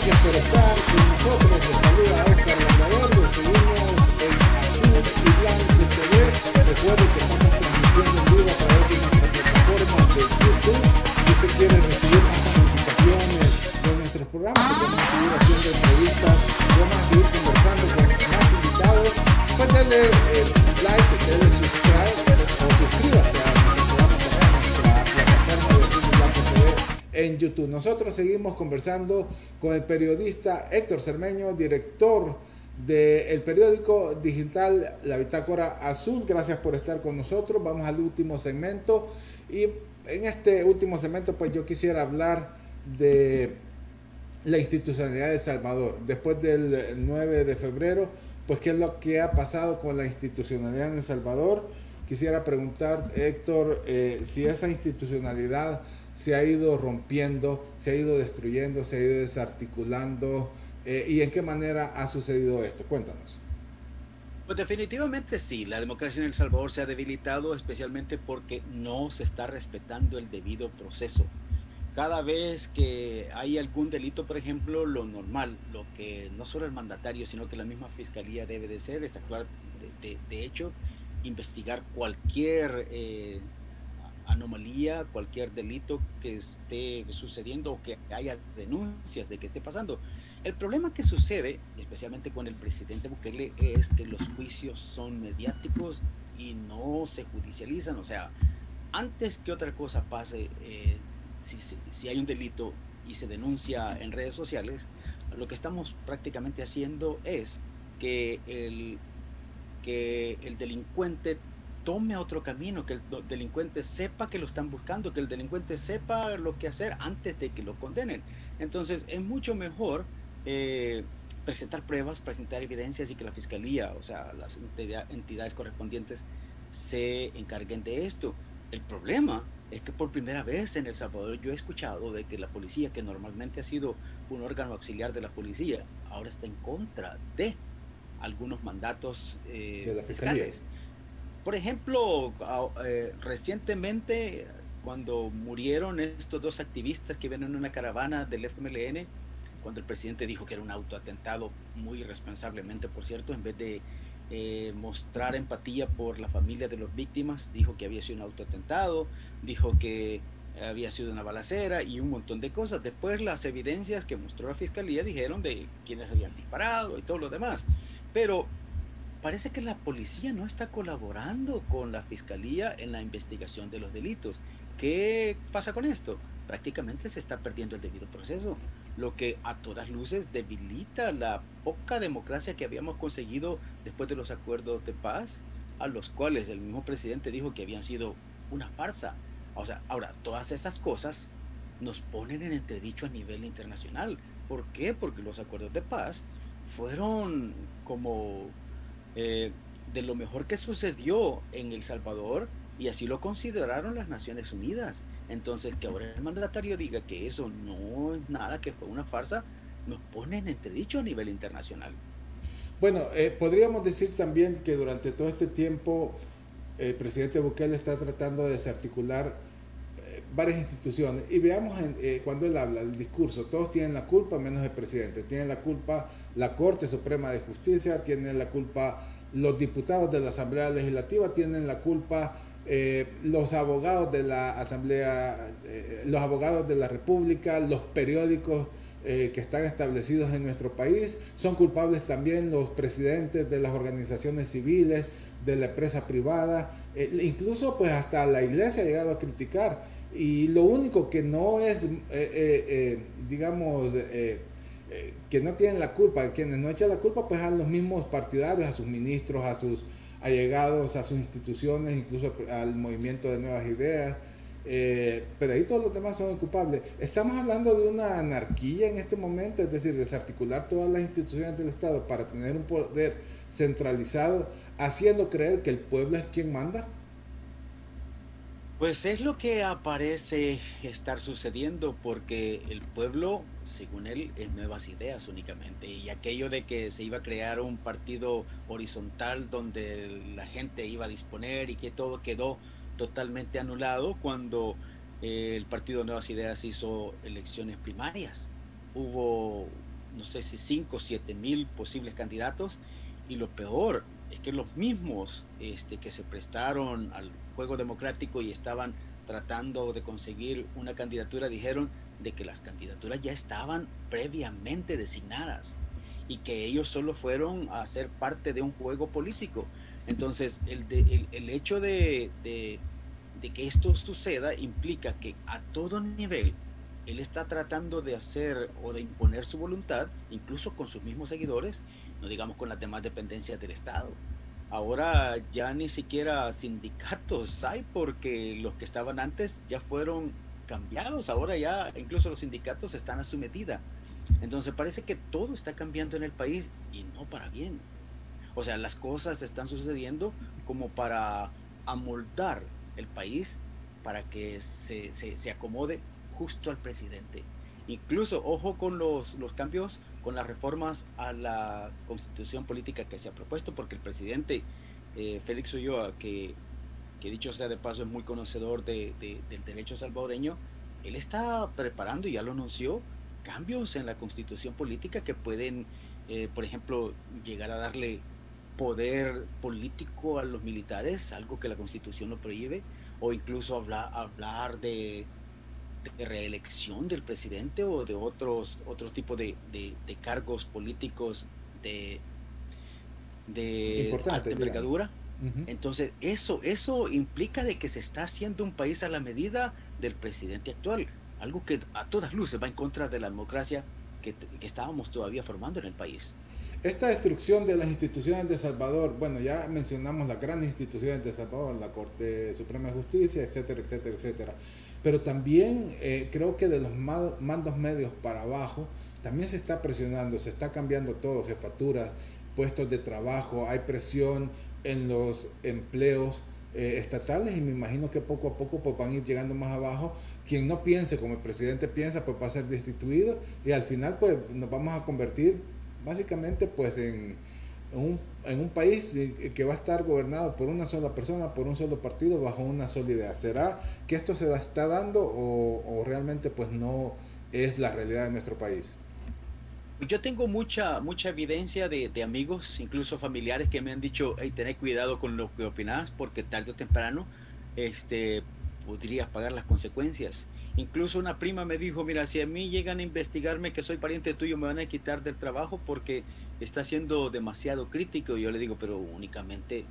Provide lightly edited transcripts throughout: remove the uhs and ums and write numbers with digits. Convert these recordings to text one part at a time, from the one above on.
Gracias por estar con nosotros. Les saluda Oscar Landaverde. Seguimos en Azul y Blanco TV. Recuerden que estamos transmitiendo en vivo a través de nuestra plataforma de YouTube. Si usted quiere recibir más notificaciones de nuestros programas, que vamos a seguir haciendo entrevistas, vamos a seguir conversando con más invitados, pues denle like, denle subscribe o suscríbase a nuestro programa también, a nuestra plataforma de Azul y Blanco TV en YouTube. Nosotros seguimos conversando con el periodista Héctor Cermeño, director del periódico digital La Bitácora Azul. Gracias por estar con nosotros. Vamos al último segmento y en este último segmento pues yo quisiera hablar de la institucionalidad de El Salvador. Después del 9 de febrero, pues qué es lo que ha pasado con la institucionalidad en El Salvador. Quisiera preguntar, Héctor, si esa institucionalidad se ha ido rompiendo, se ha ido destruyendo, se ha ido desarticulando, y en qué manera ha sucedido esto. Cuéntanos. Pues definitivamente sí, la democracia en El Salvador se ha debilitado, especialmente porque no se está respetando el debido proceso. Cada vez que hay algún delito, por ejemplo, lo normal, lo que no solo el mandatario, sino que la misma fiscalía debe de ser, es actuar de hecho, investigar cualquier anomalía, cualquier delito que esté sucediendo o que haya denuncias de que esté pasando. El problema que sucede, especialmente con el presidente Bukele, es que los juicios son mediáticos y no se judicializan. O sea, antes que otra cosa pase, si hay un delito y se denuncia en redes sociales, lo que estamos prácticamente haciendo es que el delincuente tome otro camino, que el delincuente sepa que lo están buscando, que el delincuente sepa lo que hacer antes de que lo condenen. Entonces es mucho mejor presentar pruebas, presentar evidencias y que la fiscalía, o sea, las entidades correspondientes se encarguen de esto. El problema es que por primera vez en El Salvador yo he escuchado de que la policía, que normalmente ha sido un órgano auxiliar de la policía, ahora está en contra de algunos mandatos De la fiscalía. fiscales. Por ejemplo, recientemente, cuando murieron estos dos activistas que vienen en una caravana del FMLN, cuando el presidente dijo que era un autoatentado, muy irresponsablemente, por cierto, en vez de mostrar empatía por la familia de las víctimas, dijo que había sido un autoatentado, dijo que había sido una balacera y un montón de cosas. Después las evidencias que mostró la fiscalía dijeron de quienes habían disparado y todo lo demás. Pero parece que la policía no está colaborando con la fiscalía en la investigación de los delitos. ¿Qué pasa con esto? Prácticamente se está perdiendo el debido proceso, lo que a todas luces debilita la poca democracia que habíamos conseguido después de los acuerdos de paz, a los cuales el mismo presidente dijo que habían sido una farsa. O sea, ahora, todas esas cosas nos ponen en entredicho a nivel internacional. ¿Por qué? Porque los acuerdos de paz fueron como de lo mejor que sucedió en El Salvador, y así lo consideraron las Naciones Unidas. Entonces, que ahora el mandatario diga que eso no es nada, que fue una farsa, nos pone en entredicho a nivel internacional. Bueno, podríamos decir también que durante todo este tiempo el presidente Bukele está tratando de desarticular varias instituciones. Y veamos cuando él habla, el discurso, todos tienen la culpa menos el presidente. Tienen la culpa la Corte Suprema de Justicia, tienen la culpa los diputados de la Asamblea Legislativa, tienen la culpa los abogados de la Asamblea, los abogados de la República, los periódicos que están establecidos en nuestro país. Son culpables también los presidentes de las organizaciones civiles, de la empresa privada, incluso pues hasta la iglesia ha llegado a criticar. Y lo único que no es, digamos, que no tienen la culpa, quienes no echan la culpa, pues a los mismos partidarios, a sus ministros, a sus allegados, a sus instituciones, incluso al movimiento de Nuevas Ideas, pero ahí todos los demás son culpables. Estamos hablando de una anarquía en este momento, es decir, desarticular todas las instituciones del Estado para tener un poder centralizado, haciendo creer que el pueblo es quien manda. Pues es lo que aparece estar sucediendo, porque el pueblo, según él, es Nuevas Ideas únicamente. Y aquello de que se iba a crear un partido horizontal donde la gente iba a disponer y que todo quedó totalmente anulado cuando el partido Nuevas Ideas hizo elecciones primarias. Hubo no sé si 5 o 7 mil posibles candidatos, y lo peor es que los mismos que se prestaron al juego democrático y estaban tratando de conseguir una candidatura dijeron de que las candidaturas ya estaban previamente designadas y que ellos solo fueron a ser parte de un juego político. Entonces, el hecho de que esto suceda implica que a todo nivel él está tratando de hacer o de imponer su voluntad, incluso con sus mismos seguidores, no digamos con las demás dependencias del Estado. Ahora ya ni siquiera sindicatos hay porque los que estaban antes ya fueron cambiados, ahora ya incluso los sindicatos están a su medida. Entonces parece que todo está cambiando en el país y no para bien. O sea, las cosas están sucediendo como para amoldar el país para que se acomode justo al presidente. Incluso, ojo con los cambios, con las reformas a la constitución política que se ha propuesto, porque el presidente Félix Ulloa, que dicho sea de paso es muy conocedor del derecho salvadoreño, él está preparando, y ya lo anunció, cambios en la constitución política que pueden, por ejemplo, llegar a darle poder político a los militares, algo que la constitución lo prohíbe, o incluso hablar de reelección del presidente o de otro tipo de cargos políticos de alta Importante, digamos. envergadura. Ujú. Entonces, eso implica de que se está haciendo un país a la medida del presidente actual, algo que a todas luces va en contra de la democracia que estábamos todavía formando en el país. Esta destrucción de las instituciones de Salvador, bueno, ya mencionamos las grandes instituciones de Salvador, la Corte Suprema de Justicia, etcétera, etcétera, etcétera. Pero también creo que de los mandos medios para abajo, también se está presionando, se está cambiando todo, jefaturas, puestos de trabajo, hay presión en los empleos estatales y me imagino que poco a poco pues, van a ir llegando más abajo. Quien no piense como el presidente piensa, pues va a ser destituido y al final pues nos vamos a convertir básicamente pues en un país que va a estar gobernado por una sola persona, por un solo partido, bajo una sola idea. ¿Será que esto se está dando o realmente pues no es la realidad de nuestro país? Yo tengo mucha evidencia de amigos, incluso familiares, que me han dicho, hey, tened cuidado con lo que opinás, porque tarde o temprano este, podrías pagar las consecuencias. Incluso una prima me dijo, mira, si a mí llegan a investigarme que soy pariente tuyo, me van a quitar del trabajo porque está siendo demasiado crítico. Y yo le digo, pero únicamente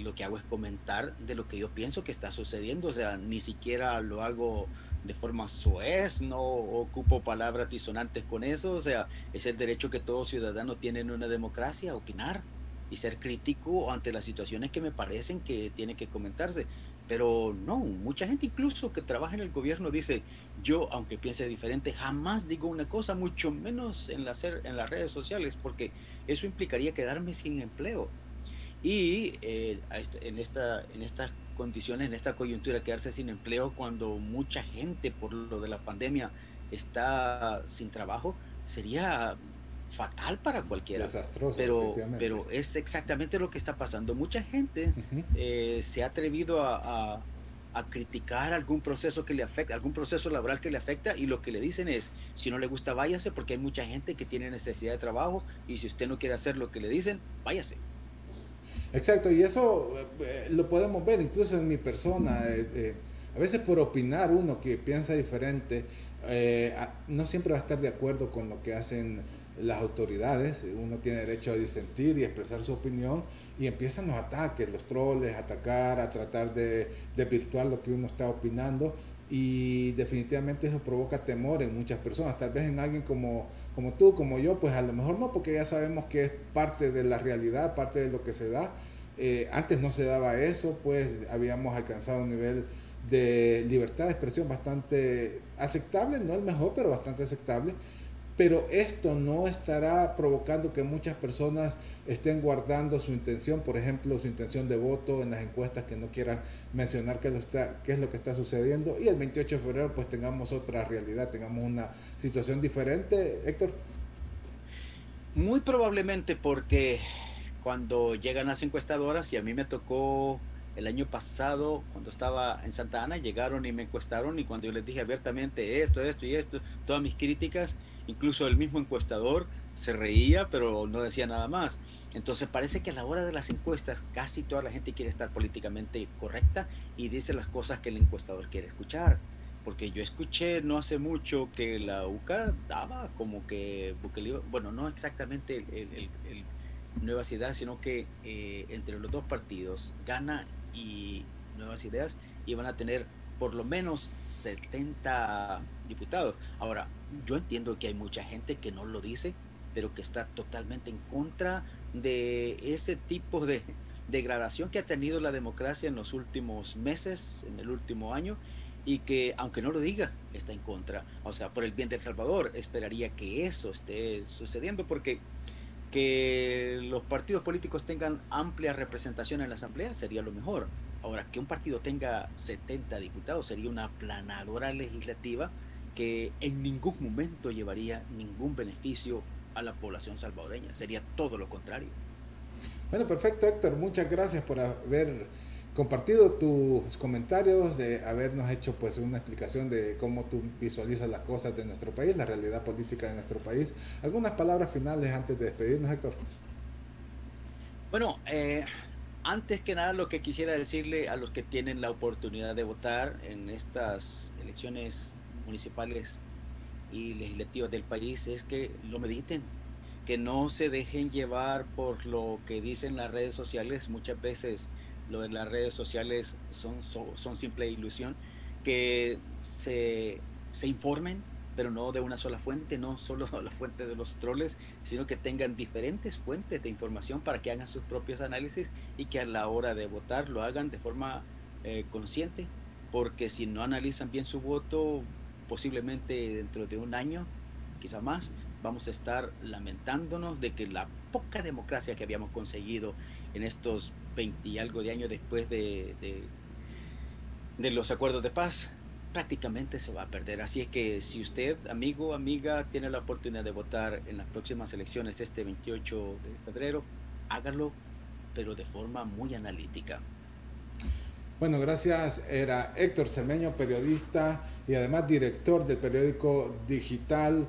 lo que hago es comentar de lo que yo pienso que está sucediendo. O sea, ni siquiera lo hago de forma soez, no ocupo palabras disonantes con eso. O sea, es el derecho que todo ciudadano tiene en una democracia, a opinar y ser crítico ante las situaciones que me parecen que tienen que comentarse. Pero no, mucha gente incluso que trabaja en el gobierno dice, yo, aunque piense diferente, jamás digo una cosa, mucho menos en las redes sociales, porque eso implicaría quedarme sin empleo. Y en estas condiciones, en esta coyuntura, quedarse sin empleo cuando mucha gente por lo de la pandemia está sin trabajo, sería fatal para cualquiera. Desastroso, Pero definitivamente. es exactamente lo que está pasando. Mucha gente Ujú. se ha atrevido a criticar algún proceso que le afecta, algún proceso laboral que le afecta, y lo que le dicen es, si no le gusta, váyase, porque hay mucha gente que tiene necesidad de trabajo, y si usted no quiere hacer lo que le dicen, váyase. Exacto, y eso lo podemos ver incluso en mi persona. A veces por opinar uno que piensa diferente, no siempre va a estar de acuerdo con lo que hacen las autoridades. Uno tiene derecho a disentir y expresar su opinión y empiezan los ataques, los troles, a atacar, a tratar de desvirtuar lo que uno está opinando y definitivamente eso provoca temor en muchas personas, tal vez en alguien como tú, como yo, pues a lo mejor no, porque ya sabemos que es parte de la realidad, parte de lo que se da. Antes no se daba eso, pues habíamos alcanzado un nivel de libertad de expresión bastante aceptable, no el mejor, pero bastante aceptable. Pero esto no estará provocando que muchas personas estén guardando su intención, por ejemplo, su intención de voto en las encuestas, que no quieran mencionar qué es lo que está sucediendo, y el 28 de febrero pues tengamos otra realidad, tengamos una situación diferente. Héctor. Muy probablemente porque cuando llegan las encuestadoras, y a mí me tocó El año pasado, cuando estaba en Santa Ana, llegaron y me encuestaron y cuando yo les dije abiertamente esto y esto, todas mis críticas, incluso el mismo encuestador se reía, pero no decía nada más. Entonces parece que a la hora de las encuestas casi toda la gente quiere estar políticamente correcta y dice las cosas que el encuestador quiere escuchar. Porque yo escuché no hace mucho que la UCA daba como que Bukele, bueno, no exactamente el Nuevas Ideas, sino que entre los dos partidos, Gana y Nuevas Ideas, iban a tener por lo menos 70 diputados. Ahora, yo entiendo que hay mucha gente que no lo dice, pero que está totalmente en contra de ese tipo de degradación que ha tenido la democracia en los últimos meses, en el último año, y que, aunque no lo diga, está en contra. O sea, por el bien de El Salvador, esperaría que eso esté sucediendo, porque que los partidos políticos tengan amplia representación en la Asamblea sería lo mejor. Ahora, que un partido tenga 70 diputados sería una aplanadora legislativa que en ningún momento llevaría ningún beneficio a la población salvadoreña. Sería todo lo contrario. Bueno, perfecto, Héctor. Muchas gracias por haber compartido tus comentarios, de habernos hecho pues una explicación de cómo tú visualizas las cosas de nuestro país, la realidad política de nuestro país. Algunas palabras finales antes de despedirnos, Héctor. Bueno, antes que nada lo que quisiera decirle a los que tienen la oportunidad de votar en estas elecciones municipales y legislativas del país es que lo mediten, que no se dejen llevar por lo que dicen las redes sociales. Muchas veces lo de las redes sociales son simple ilusión, que se informen, pero no de una sola fuente, no solo la fuente de los troles, sino que tengan diferentes fuentes de información para que hagan sus propios análisis y que a la hora de votar lo hagan de forma consciente, porque si no analizan bien su voto, posiblemente dentro de un año, quizá más, vamos a estar lamentándonos de que la poca democracia que habíamos conseguido en estos 20 y algo de años después de los acuerdos de paz prácticamente se va a perder. Así es que si usted, amigo, amiga, tiene la oportunidad de votar en las próximas elecciones este 28 de febrero, hágalo, pero de forma muy analítica. Bueno, gracias. Era Héctor Cermeño, periodista y además director del periódico digital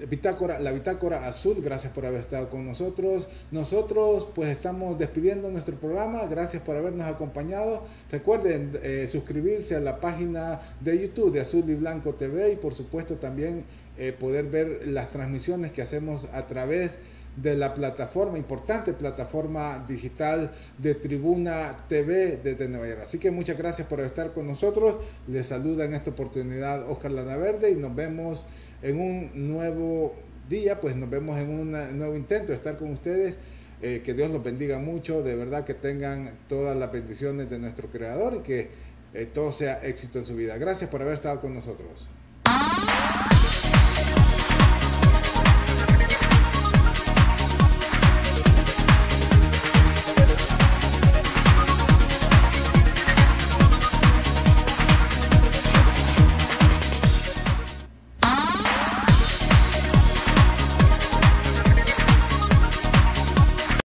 Bitácora, la Bitácora Azul. Gracias por haber estado con nosotros. Nosotros pues estamos despidiendo nuestro programa. Gracias por habernos acompañado. Recuerden suscribirse a la página de YouTube de Azul y Blanco TV y por supuesto también poder ver las transmisiones que hacemos a través de la plataforma, importante plataforma digital de Tribuna TV desde Nueva York. Así que muchas gracias por estar con nosotros. Les saluda en esta oportunidad Oscar Lanaverde y nos vemos en un nuevo día, pues nos vemos en un nuevo intento de estar con ustedes. Que Dios los bendiga mucho, de verdad que tengan todas las bendiciones de nuestro Creador y que todo sea éxito en su vida. Gracias por haber estado con nosotros.